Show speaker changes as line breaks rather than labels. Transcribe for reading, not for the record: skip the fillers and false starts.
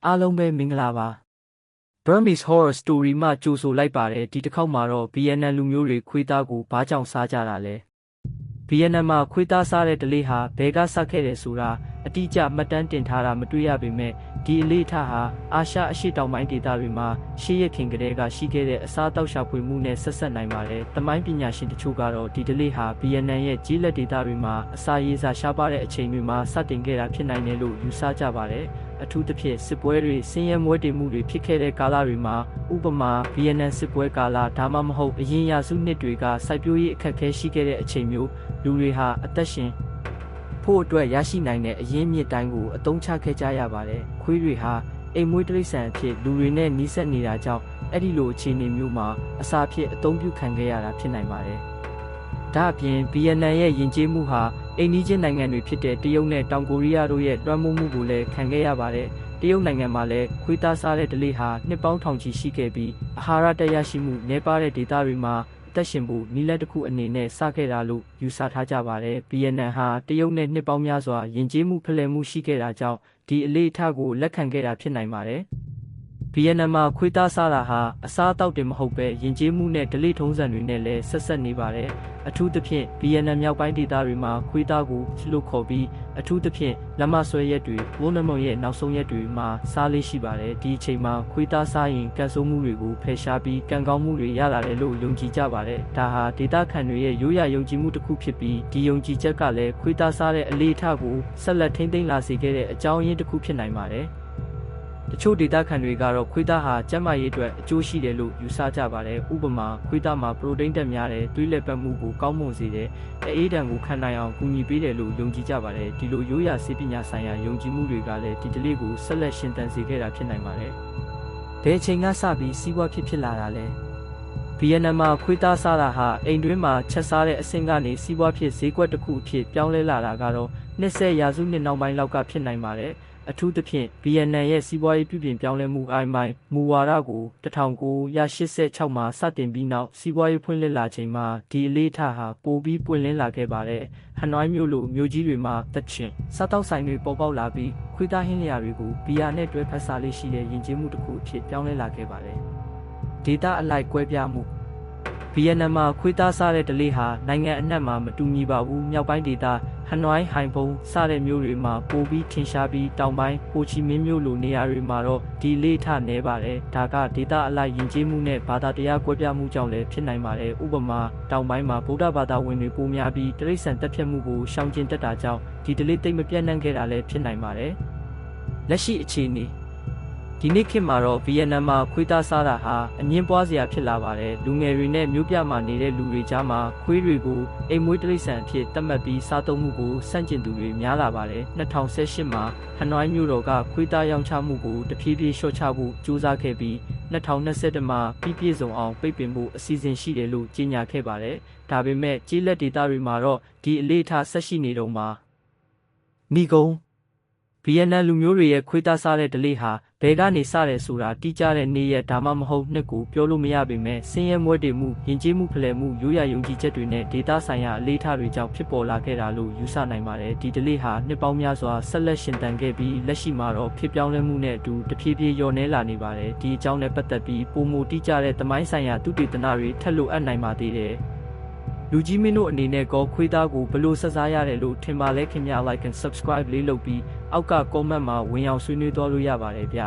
အားလုံးပဲမင်္ဂလာပါ Burmese Horror Story မှကြိုဆိုလိုက်ပါတယ်ဒီတစ်ခေါက်မှာတော့ VNN လူမျိုးတွေခွေးသားကိုဘာကြောင့်စားကြတာလဲ VNN မှာခွေးသားစားတဲ့ဓလေ့ဟာဘယ်ကစခဲ့တယ်ဆိုတာအတိအကျမှတ်တမ်းတင်ထားတာမတွေ့ရပေမဲ့ဒီအလေးထားဟာအာရှအရှေ့တောင်ပိုင်းဒေသတွေမှာရှေးရခင်ကတည်းကရှိခဲ့တဲ့အစားအသောက်ရှာဖွေမှုနဲ့ဆက်ဆက်နိုင်ပါတယ်။သမိုင်းပညာရှင်တချို့ကတော့ဒီဓလေ့ဟာ VNN ရဲ့ကြီးလက်ဒေသတွေမှာအစာရေးစာရှားပါတဲ့အချိန်တွေမှာစတင်ခဲ့တာဖြစ်နိုင်တယ်လို့ယူဆကြပါတယ်။အထူးသဖြင့်စစ်ပွဲတွေဆင်းရဲမွဲတေမှုတွေဖြစ်ခဲ့တဲ့ကာလတွေမှာဥပမာ VNN စစ်ပွဲကာလဒါမှမဟုတ်အရင်ရာစုနှစ်တွေကစိုက်ပျိုးရေးအခက်အခဲရှိခဲ့တဲ့အချိန်မျိုးလူတွေဟာအသက်ရှင်ဖို့အတွက်ရရှိနိုင်တဲ့အရင်းမြစ်တိုင်းကိုအသုံးချခဲ့ကြရပါတယ်။ခွေးတွေဟာအိမ်မွေးတိရစ္ဆာန်အဖြစ်လူတွေနဲ့နှိစက်နေတာကြောင့်အဲ့ဒီလိုအခြေအနေမျိုးမှာအစာဖြစ်အသုံးပြုခံခဲ့ရတာဖြစ်နိုင်ပါတယ်။ဒါအပြင် VNN ရဲ့ယဉ်ကျေးမှုဟာအိမ်နီးချင်းနိုင်ငံတွေဖြစ်တဲ့တရုတ်နဲ့တောင်ကိုရီးယားတို့ရဲ့လွှမ်းမိုးမှုကိုလည်းခံခဲ့ရပါတယ်။တရုတ်နိုင်ငံမှာလည်းခွေးသားစားတဲ့ဓလေ့ဟာနှစ်ပေါင်းထောင်ချီရှိခဲ့ပြီးအာဟာရတက်ရရှိမှုနည်းပါးတဲ့ဒေသတွေမှာတက်ရှင်ဖို့နီလက်တစ်ခုအနေနဲ့စခဲ့တာလို့ယူဆထားကြပါတယ်။ VNN ဟာတရုတ်နဲ့နှစ်ပေါင်းများစွာယဉ်ကျေးမှုဖလှယ်မှုရှိခဲ့တာကြောင့်ဒီအလေးအထားကိုလက်ခံခဲ့တာဖြစ်နိုင်ပါတယ်။ VNN မှာခွေးသားစားတာဟာအစားအသောက်တင်မဟုတ်ပဲယဉ်ကျေးမှုနဲ့ဓလေ့ထုံးစံတွေနဲ့လည်းဆက်ဆက်နေပါတယ်။အထူးသဖြင့် VNN မြောက်ပိုင်းဒေသတွေမှာခွေးသားကိုချစ်လို့ခေါ်ပြီးအထူးသဖြင့်လက်မဆွဲရက်တွေဝုန်းနမုံရဲ့နောက်ဆုံးရက်တွေမှာစားလေးရှိပါတယ်။ဒီအချိန်မှာခွေးသားစားရင်ကံဆိုးမှုတွေကိုဖယ်ရှားပြီးကံကောင်းမှုတွေရလာတယ်လို့ယုံကြည်ကြပါတယ်။ဒါဟာဒေသခံတွေရဲ့ရိုးရာယုံကြည်မှုတစ်ခုဖြစ်ပြီးဒီယုံကြည်ချက်ကလည်းခွေးသားစားတဲ့အလေးအထားကိုဆက်လက်ထိန်းသိမ်းလာစေခဲ့တဲ့အကြောင်းရင်းတစ်ခုဖြစ်နိုင်ပါတယ်။တချို့ဒေသခံတွေကတော့ခွေးသားဟာကျန်းမာရေးအတွက်အကျိုးရှိတယ်လို့ယူဆကြပါတယ်။ဥပမာခွေးသားမှာပရိုတိန်းဓာတ်များတဲ့သွေးလည်ပတ်မှုကိုကောင်းမွန်စေတဲ့အေးဓာတ်ကိုခံနိုင်အောင်ကူညီပေးတယ်လို့ယုံကြည်ကြပါတယ်။ဒီလိုရိုးရာဆေးပညာဆိုင်ရာယုံကြည်မှုတွေကလည်းဒီဓလေ့ကိုဆက်လက်ရှင်သန်စေခဲ့တာဖြစ်နိုင်ပါတယ်။ဘယ်အချိန်ကစပြီးစီးပွားဖြစ်လာတာလဲ။ VNN မှာခွေးသားစားတာဟာအိမ်တွင်းမှာချက်စားတဲ့အဆင့်ကနေစီးပွားဖြစ်ဈေးကွက်တစ်ခုအဖြစ်ပြောင်းလဲလာတာကတော့20ရာစုနှစ်နောက်ပိုင်းလောက်ကဖြစ်နိုင်ပါတယ်။အထူးသဖြင့် VNN ရဲ့စီးပွားရေးပြုပြင်ပြောင်းလဲမှုမူဝါဒကို1986မှာစတင်ပြီးနောက်စီးပွားရေးဖွင့်လှစ်လာချိန်မှာဒီအလေးထားဟာပိုပြီးပွင့်လင်းလာခဲ့ပါတယ်။ဟနွိုင်းမြို့လိုမြို့ကြီးတွေမှာသက်ချင်စားတောက်ဆိုင်တွေပေါ်ပေါက်လာပြီးခွေးသားဟင်းလျာတွေကိုဘီယာနဲ့တွဲဖက်စားလေးရှိတဲ့ယဉ်ကျေးမှုတစ်ခုအဖြစ်ပြောင်းလဲလာခဲ့ပါတယ်။ဒေတာအလိုက်ကွဲပြားမှုVNN မှာခွေးသားစားတဲ့ဓလေ့ဟာနိုင်ငံအနှံ့မှာမတူညီပါဘူးမြောက်ပိုင်းဒေသဟနွိုင်းဟိုင်ဖုံစတဲ့မြို့တွေမှာပိုပြီးထင်ရှားပြီးတောင်ပိုင်းဟိုချီမင်းမြို့လိုနေရာတွေမှာတော့ဒီလေးထနေပါတယ်ဒါကဒေသအလိုက်ယဉ်ကျေးမှုနဲ့ဘာသာတရားကွဲပြားမှုကြောင့်လည်းဖြစ်နိုင်ပါတယ်ဥပမာတောင်ပိုင်းမှာဗုဒ္ဓဘာသာဝင်တွေပိုများပြီးတိရစ္ဆာန်တက်ဖြတ်မှုကိုရှောင်ကျဉ်တတ်တာကြောင့်ဒီဓလေ့သိမ့်မပြတ်နှံ့ခဲ့တာလည်းဖြစ်နိုင်ပါတယ်လက်ရှိအခြေအနေဒီနေ့ခေတ်မှာတော့ VNN မှာခွေးသားစားတာဟာအငင်းပွားစရာဖြစ်လာပါတယ်လူငယ်တွေနဲ့မြို့ပြမှာနေတဲ့လူတွေကြားမှာခွေးတွေကိုအိမ်မွေးတိရစ္ဆာန်အဖြစ်သတ်မှတ်ပြီးစားသုံးမှုကိုဆန့်ကျင်သူတွေများလာပါတယ်2018မှာဟနွိုင်းမြို့တော်ကခွေးသားရောင်းချမှုကိုတဖြည်းဖြည်းလျှော့ချဖို့ကြိုးစားခဲ့ပြီး2021မှာပြည့်စုံအောင်ပိတ်ပင်ဖို့အစီအစဉ်ရှိတယ်လို့ကြေညာခဲ့ပါတယ်ဒါပေမဲ့ကျေးလက်ဒေသတွေမှာတော့ဒီအလေးထားဆက်ရှိနေတော့မှာမိကုံVNN လူမျိုးတွေရဲ့ခွေးသားစားတဲ့ဓလေ့ဟာဘယ်ကနေစတယ်ဆိုတာတိကျတဲ့နေ့ရက်ဒါမှမဟုတ်နှစ်ကိုပြောလို့မရပေမဲ့ဆင်းရဲမွဲတေမှုယဉ်ကျေးမှုဖလှယ်မှုရိုးရာယုံကြည်ချက်တွေနဲ့ဒေတာဆိုင်ရာအလေးထားတွေကြောင့်ဖြစ်ပေါ်လာခဲ့တာလို့ယူဆနိုင်ပါတယ်ဒီဓလေ့ဟာနှစ်ပေါင်းများစွာဆက်လက်ရှင်သန်ခဲ့ပြီးလက်ရှိမှာတော့ဖြစ်ပြောင်းလဲမှုနဲ့အတူတဖြည်းဖြည်းလျော့နည်းလာနေပါတယ်ဒီအကြောင်းနဲ့ပတ်သက်ပြီးပိုမိုတိကျတဲ့သမိုင်းဆိုင်ရာသုတေသနတွေထပ်လိုအပ်နိုင်ပါသေးတယ်လူကြီးမင်းတို့အနေနဲ့ကောခွေးသားကိုဘလို့ဆက်စားရတယ်လို့ထင်ပါလဲခင်ဗျာ like and subscribe လေးလုပ်ပြီးအောက်က comment မှာဝင်အောင်ဆွေးနွေးသွားလို့ရပါတယ်ဗျ